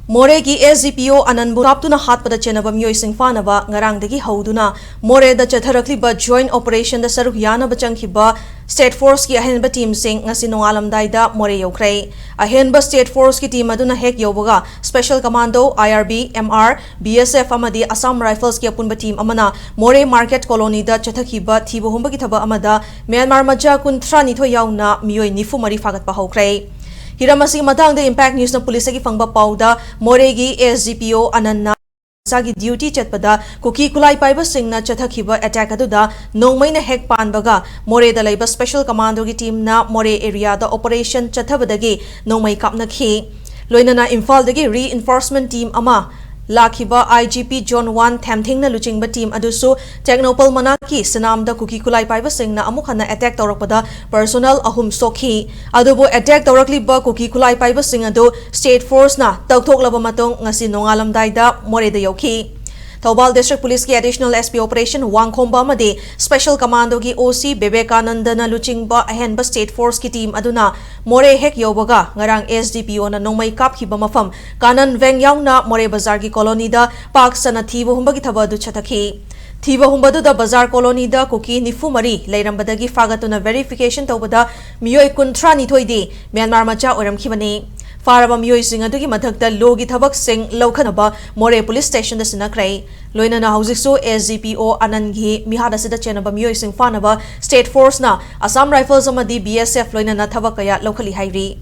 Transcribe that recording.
Moreh ki SGPO Ananbu Raptuna Hatpada Chenaba Myoy Singfanaba Ngarangdagi Hauduna Moreh da Chatharakliba Joint Operation da Saruk Yana Bachanghiba State Force ki ahenba team sing ngasi nongalamdai da Moreh yokrai ahenba State Force ki team aduna hek yoboga Special Commando IRB MR BSF amadi Assam Rifles ki apunba team amana Moreh Market Colony da Chathakhiba thibo humba ki thaba amada Myanmar maja kunthra nitho yauna myoy nifu mari fagat pa hokrai Hiramasi matang the Impact News na police ki fangba pauda Moreh gi SGPO Ananna sagi duty chatpada kuki kulai paiba singna chathakhiba attack aduda nongmai na hek panbaga Moreh da laiba Special Commando gi team na Moreh area da operation chathabadagi nongmai kapna khi loinana Imphal dagi reinforcement team ama Lakhiba IGP John 1 Thamthing na luchingba team adusu Technopal Manaki Sanam da kuki kulai paiba singna amukhana attack tawrakpada personnel ahum sokhi adubo attack tawrakli ba kuki kulai paiba sing adu State Force na tawthoklaba matong ngasi nongalamdai da Moreh da yokhi Thobal District Police ki Additional SP Operation Wangkhomba madi Special Commando ki OC Bebekananda na luchingba ahenba State Force ki team aduna Moreh hek yobaga ngarang SDPO na nongmai kaphiba mafam kanan veng yaungna Moreh Bazar ki colony da Pak sana thibo humba ki thaba du chathakhi Thiba humbadu da Bazar colony da kuki nifu mari leirambadagi fagatuna verification tawbada miyoi kunthra nithoidi Myanmar macha oramkhibani Faraba miyoi sing adugi mathakta logi thabak sing laukhanaba Moreh Police Station da sinakrai loinana haujikso SGPO Anangi mihada sida chenaba miyoi sing fanaba State Force na Assam Rifles amadi BSF loinana thabak kaya laukhali hairi